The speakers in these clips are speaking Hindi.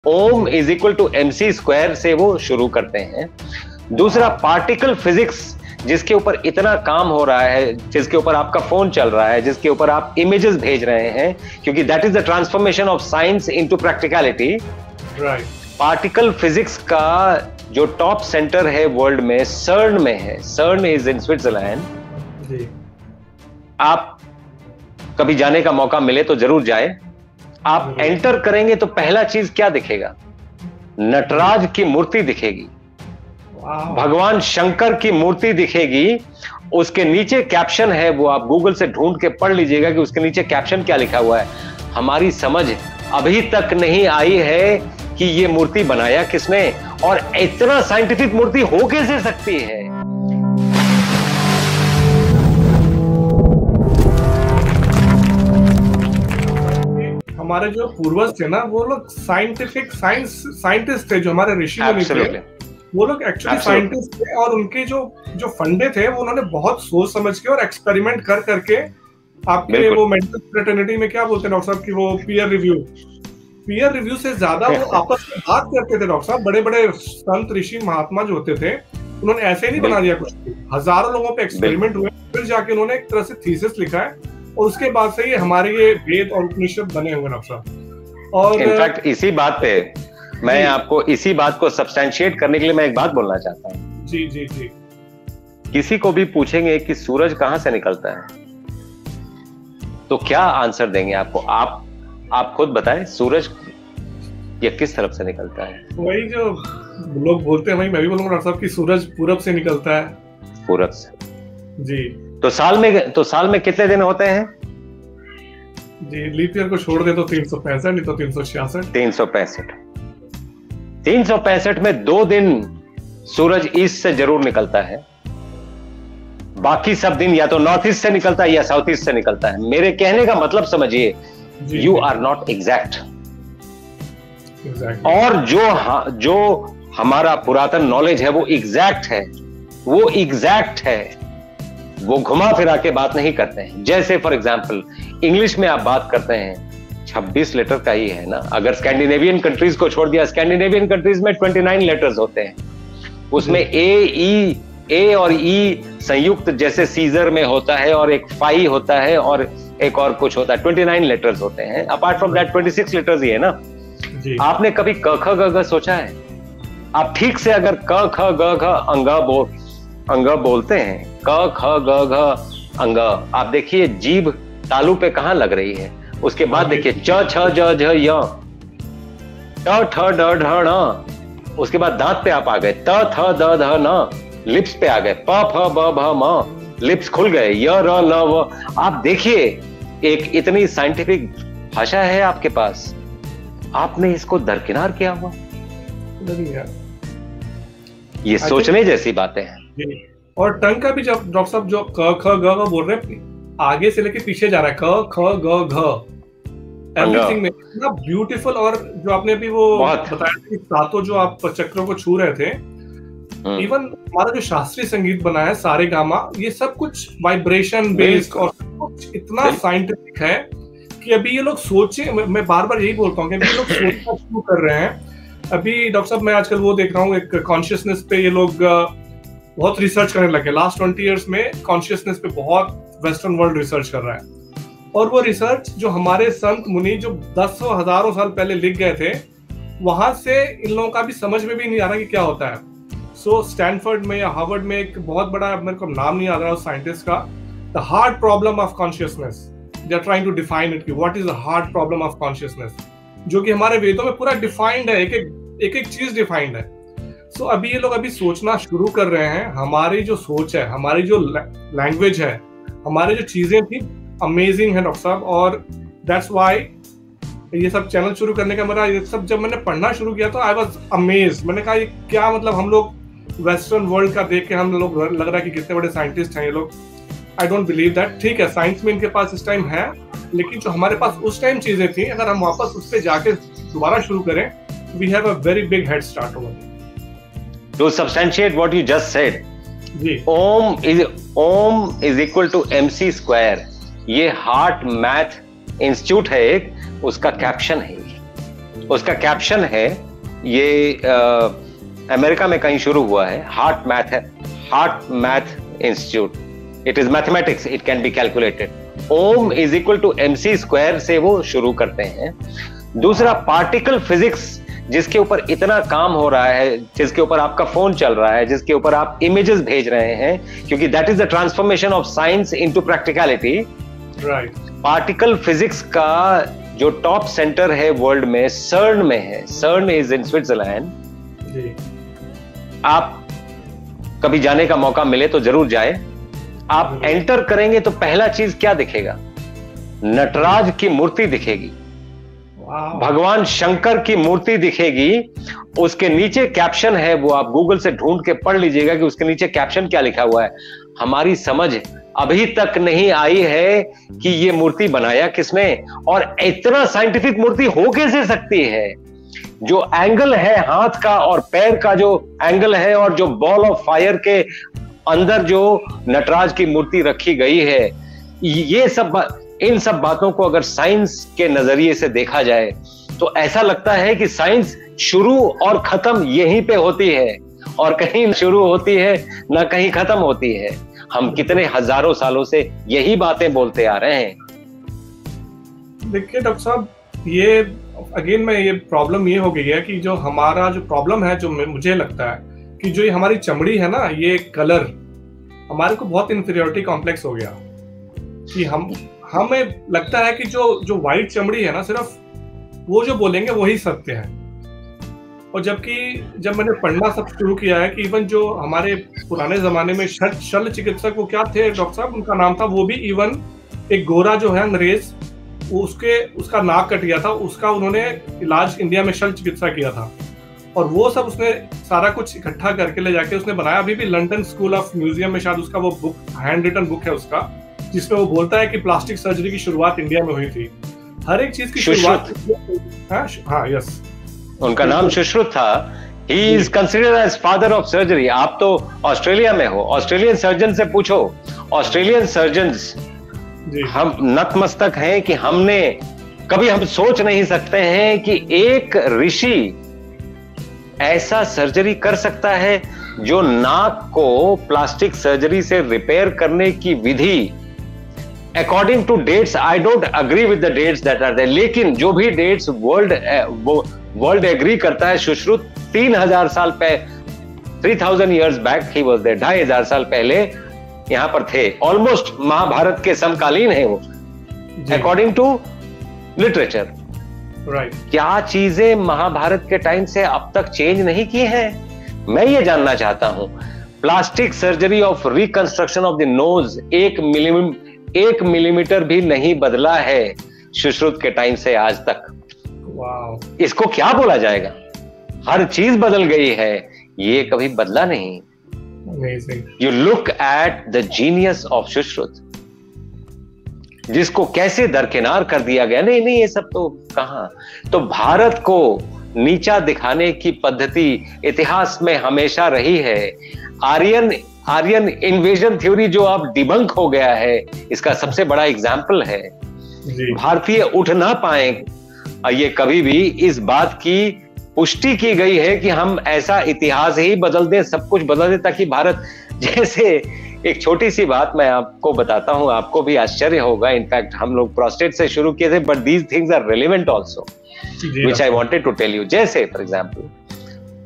Om is equal to MC square से वो शुरू करते हैं। दूसरा पार्टिकल फिजिक्स, जिसके ऊपर इतना काम हो रहा है, जिसके ऊपर आपका फोन चल रहा है, जिसके ऊपर आप इमेजेस भेज रहे हैं, क्योंकि that is the transformation of science into practicality. Right. Particle physics का जो टॉप सेंटर है वर्ल्ड में, सर्न में है। सर्न इज इन स्विट्जरलैंड। जी। आप कभी जाने का मौका मिले तो जरूर जाए। आप एंटर करेंगे तो पहला चीज क्या दिखेगा? नटराज की मूर्ति दिखेगी, भगवान शंकर की मूर्ति दिखेगी। उसके नीचे कैप्शन है, वो आप गूगल से ढूंढ के पढ़ लीजिएगा कि उसके नीचे कैप्शन क्या लिखा हुआ है। हमारी समझ अभी तक नहीं आई है कि ये मूर्ति बनाया किसने, और इतना साइंटिफिक मूर्ति हो कैसे सकती है। हमारे जो पूर्वज थे ना, वो लोग साइंटिस्ट थे, जो हमारे ऋषि मुनि थे, वो लोग एक्चुअली साइंटिस्ट थे। और उनके जो फंडे थे, वो उन्होंने बहुत सोच समझ के और एक्सपेरिमेंट कर करके आपके वो मेंटल फ्रेटर्निटी में क्या बोलते हैं डॉक्टर साहब की, वो पीयर रिव्यू से ज्यादा वो आपस में बात करते थे डॉक्टर साहब। बड़े बड़े संत ऋषि महात्मा जो होते थे, उन्होंने ऐसे ही नहीं बना दिया कुछ, हजारों लोगों पे एक्सपेरिमेंट हुए, फिर जाके उन्होंने एक तरह से थीसिस लिखा है, और उसके बाद से ये हमारे ये वेद और उपनिषद बने हुए डॉक्टर साहब। और इनफैक्ट इसी बात पे मैं आपको, इसी बात को सब्सटेंशिएट करने के लिए मैं एक बात बोलना चाहता हूँ। जी जी जी। किसी को भी पूछेंगे कि सूरज कहां से निकलता है, तो क्या आंसर देंगे आपको? आप खुद बताएं, सूरज ये किस तरफ से निकलता है? वही जो लोग बोलते हैं, वही मैं भी बोलूंगा डॉक्टर साहब कि सूरज पूरब से निकलता है। पूरब से। जी। तो साल में कितने दिन होते हैं? जी, लीप ईयर को छोड़ दे तो 365, नहीं तो 366। 365 में 2 दिन सूरज ईस्ट से जरूर निकलता है, बाकी सब दिन या तो नॉर्थ ईस्ट से निकलता है या साउथ ईस्ट से निकलता है। मेरे कहने का मतलब समझिए, यू आर नॉट एग्जैक्ट। और जो हमारा पुरातन नॉलेज है वो एग्जैक्ट है, वो घुमा फिरा के बात नहीं करते हैं। जैसे फॉर एग्जाम्पल इंग्लिश में आप बात करते हैं 26 लेटर का ही है ना, अगर स्कैंडिनेवियन कंट्रीज को छोड़ दिया, स्कैंडिनेवियन कंट्रीज में 29 लेटर्स होते हैं, उसमें ए और ई संयुक्त जैसे सीजर में होता है, और एक फाई होता है, और एक और कुछ होता है, 29 लेटर्स होते हैं। अपार्ट फ्रॉम दैट 26 लेटर्स ही है ना। आपने कभी क ख ग घ सोचा है? आप ठीक से अगर क ख ग घ अंग बोलते हैं, क ख ग घ अंग, आप देखिए जीभ तालू पे कहां लग रही है। उसके बाद देखिए च छ ज झ य, ट ठ ड ढ ण, उसके बाद दांत पे आप आ गए, त थ द ध न, लिप्स पे आ गए, प फ ब भ म, लिप्स खुल गए, य र ल व। आप देखिए एक इतनी साइंटिफिक भाषा है आपके पास, आपने इसको दरकिनार किया हुआ। ये सोचने जैसी बातें हैं। और टंग का भी जब डॉक्टर साहब जो क ख ग घ बोल रहे हैं, आगे से लेके पीछे जा रहा है, क ख ग घ, एवरीथिंग में इतना ब्यूटीफुल। और जो आपने अभी वो बताया कि सातों जो आप चक्रों को छू रहे थे, इवन हमारा जो शास्त्रीय संगीत बना है सारे गामा, ये सब कुछ वाइब्रेशन बेस्ड और सब कुछ इतना साइंटिफिक है कि अभी ये लोग सोचे, मैं बार बार यही बोलता हूँ कि अभी ये लोग सोचना शुरू कर रहे हैं। अभी डॉक्टर साहब मैं आजकल वो देख रहा हूँ, एक कॉन्शियसनेस पे ये लोग बहुत रिसर्च करने लगे। लास्ट 20 इयर्स में कॉन्शियसनेस पे बहुत वेस्टर्न वर्ल्ड रिसर्च कर रहा है। और वो रिसर्च जो हमारे संत मुनि जो 10 हजारों साल पहले लिख गए थे, वहां से इन लोगों का भी समझ में भी नहीं आ रहा कि क्या होता है। सो स्टैनफोर्ड में या हार्वर्ड में एक बहुत बड़ा, मेरे को नाम नहीं आ रहा उस साइंटिस्ट का, the hard problem of consciousness, they are trying to define it कि what is the hard problem of consciousness, जो कि हमारे वेदों में पूरा डिफाइंड है, एक चीज डिफाइंड है। सो अभी ये लोग अभी सोचना शुरू कर रहे हैं। हमारी जो सोच है, हमारी जो लैंग्वेज है, हमारी जो चीजें थी अमेजिंग है डॉक्टर साहब। और दैट्स व्हाई ये सब चैनल शुरू करने का मेरा, ये सब जब मैंने पढ़ना शुरू किया तो आई वाज अमेज्ड। मैंने कहा ये क्या, मतलब हम लोग वेस्टर्न वर्ल्ड का देख के हम लोग लग रहा है कि कितने बड़े साइंटिस्ट हैं ये लोग। I don't believe that. ठीक है, साइंस में इनके पास इस टाइम है, लेकिन जो हमारे पास उस टाइम चीजें थी, अगर हम वापस उस पर जाके दोबारा शुरू करें, we have a very big head start over there. To substantiate what you just said, Om is equal to MC square, ये हार्ट मैथ इंस्टीट्यूट है एक, उसका कैप्शन है। उसका कैप्शन है, ये अमेरिका में कहीं शुरू हुआ है, Heart Math Institute, it is mathematics, it can be calculated, ओम is equal to MC square से वो शुरू करते हैं। दूसरा पार्टिकल फिजिक्स, जिसके ऊपर इतना काम हो रहा है, जिसके ऊपर आपका फोन चल रहा है, जिसके ऊपर आप इमेजेस भेज रहे हैं, क्योंकि that is the transformation of science into practicality. Right. Particle physics का जो टॉप सेंटर है वर्ल्ड में, सर्न में है। सर्न इज इन स्विट्जरलैंड। जी। आप कभी जाने का मौका मिले तो जरूर जाए। आप एंटर करेंगे तो पहला चीज क्या दिखेगा? नटराज की मूर्ति दिखेगी, भगवान शंकर की मूर्ति दिखेगी। उसके नीचे कैप्शन है, वो आप गूगल से ढूंढ के पढ़ लीजिएगा कि उसके नीचे कैप्शन क्या लिखा हुआ है। हमारी समझ अभी तक नहीं आई है कि ये मूर्ति बनाया किसने, और इतना साइंटिफिक मूर्ति हो कैसे सकती है। जो एंगल है हाथ का और पैर का, जो एंगल है, और जो बॉल ऑफ फायर के अंदर जो नटराज की मूर्ति रखी गई है, ये सब, इन सब बातों को अगर साइंस के नजरिए से देखा जाए तो ऐसा लगता है कि साइंस शुरू और खत्म यहीं पे होती है, और कहीं शुरू होती है ना कहीं खत्म होती है। हम कितने हजारों सालों से यही बातें बोलते आ रहे हैं। देखिए डॉक्टर साहब, ये अगेन में ये प्रॉब्लम ये हो गई है कि जो हमारा जो प्रॉब्लम है, जो मुझे लगता है कि जो ये हमारी चमड़ी है ना, ये कलर हमारे को बहुत इंफीरियरिटी कॉम्प्लेक्स हो गया कि हमें लगता है कि जो व्हाइट चमड़ी है ना, सिर्फ वो जो बोलेंगे वही सत्य है। और जबकि जब मैंने पढ़ना सब शुरू किया है कि इवन जो हमारे पुराने जमाने में शल्य चिकित्सक, वो क्या थे डॉक्टर साहब, उनका नाम था, वो भी इवन एक गोरा जो है अंग्रेज, उसका नाक कट गया था, उसका उन्होंने इलाज इंडिया में शल्य चिकित्सा किया था। और वो सब उसने सारा कुछ इकट्ठा करके ले जाके उसने बनाया। अभी भी लंदन स्कूल ऑफ म्यूजियम में शायद उसका वो बुक, हैंड रिटन बुक है उसका, जिसमें वो बोलता है कि प्लास्टिक सर्जरी की शुरुआत इंडिया में हुई थी। हर एक चीज की शुरुआत। हाँ, यस, उनका नाम सुश्रुत था। He is considered as father of surgery. आप तो ऑस्ट्रेलिया में हो, ऑस्ट्रेलियन सर्जन से पूछो। ऑस्ट्रेलियन सर्जन्स हम नतमस्तक हैं कि हम सोच नहीं सकते हैं कि एक ऋषि ऐसा सर्जरी कर सकता है जो नाक को प्लास्टिक सर्जरी से रिपेयर करने की विधि, according to dates, I don't agree with the dates that are there, लेकिन जो भी डेट्स वर्ल्ड एग्री करता है, सुश्रुत 3000 साल पहले, 3000 years back he was there, 2500 साल पहले यहां पर थे। ऑलमोस्ट महाभारत के समकालीन है वो, अकॉर्डिंग टू लिटरेचर। राइट। क्या चीजें महाभारत के टाइम से अब तक चेंज नहीं की हैं? मैं ये जानना चाहता हूं। Plastic surgery of reconstruction of the nose 1 millimetre भी नहीं बदला है सुश्रुत के टाइम से आज तक। वाह। इसको क्या बोला जाएगा? हर चीज बदल गई है, ये कभी बदला नहीं। You look at the genius of Sushruta, जिसको कैसे दरकिनार कर दिया गया। नहीं, ये सब तो कहां। तो भारत को नीचा दिखाने की पद्धति इतिहास में हमेशा रही है। आर्यन इन्वेजन थ्योरी जो अब डिबंक हो गया है, इसका सबसे बड़ा एग्जाम्पल है। भारतीय उठ ना पाए, ये कभी भी इस बात की पुष्टि की गई है कि हम ऐसा इतिहास ही बदल दें, सब कुछ बदल दें, ताकि भारत, जैसे एक छोटी सी बात मैं आपको बताता हूं, आपको भी आश्चर्य होगा। इनफैक्ट हम लोग प्रोस्टेट से शुरू किए थे, but these things are relevant also, which I wanted to tell you. जैसे फॉर एग्जांपल,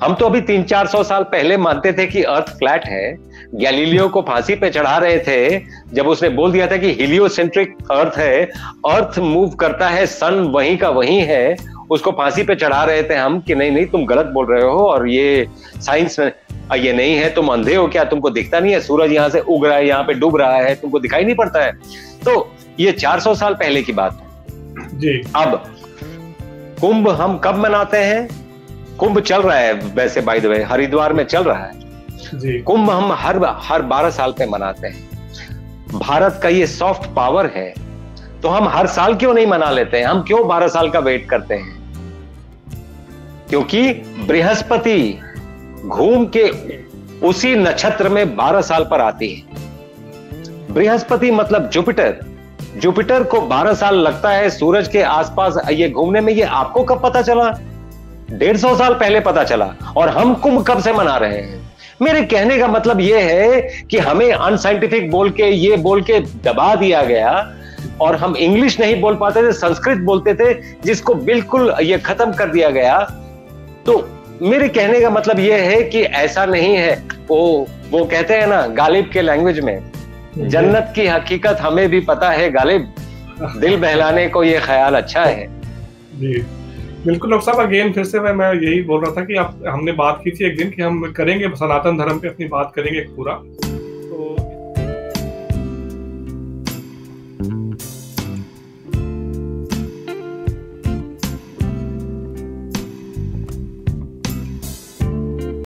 हम तो अभी 300-400 साल पहले मानते थे कि अर्थ फ्लैट है। गैलीलियो को फांसी पे चढ़ा रहे थे जब उसने बोल दिया था कि हीलियोसेंट्रिक अर्थ है, अर्थ मूव करता है, सन वहीं का वहीं है। उसको फांसी पे चढ़ा रहे थे हम कि नहीं तुम गलत बोल रहे हो, और ये साइंस में ये नहीं है, तुम अंधे हो क्या, तुमको दिखता नहीं है, सूरज यहाँ से उग रहा है, यहाँ पे डूब रहा है, तुमको दिखाई नहीं पड़ता है। तो ये 400 साल पहले की बात है जी। अब कुंभ हम कब मनाते हैं? कुंभ चल रहा है वैसे, बाय द वे, हरिद्वार में चल रहा है जी। कुंभ हम हर 12 साल पे मनाते हैं। भारत का ये सॉफ्ट पावर है, तो हम हर साल क्यों नहीं मना लेते हैं? हम क्यों 12 साल का वेट करते हैं? क्योंकि बृहस्पति घूम के उसी नक्षत्र में 12 साल पर आती है। बृहस्पति मतलब जुपिटर को 12 साल लगता है सूरज के आसपास ये घूमने में। ये आपको कब पता चला 150 साल पहले पता चला और हम कुंभ कब से मना रहे हैं। मेरे कहने का मतलब यह है कि हमें अनसाइंटिफिक बोल के, ये बोल के दबा दिया गया और हम इंग्लिश नहीं बोल पाते थे, संस्कृत बोलते थे, जिसको बिल्कुल ये खत्म कर दिया गया। तो मेरे कहने का मतलब यह है कि ऐसा नहीं है। वो कहते हैं ना गालिब के लैंग्वेज में, जन्नत की हकीकत हमें भी पता है गालिब, दिल बहलाने को ये ख्याल अच्छा है। जी बिल्कुल डॉक्टर साहब, अगेन फिर से मैं यही बोल रहा था कि हमने बात की थी एक दिन कि हम करेंगे सनातन धर्म पे अपनी बात करेंगे पूरा।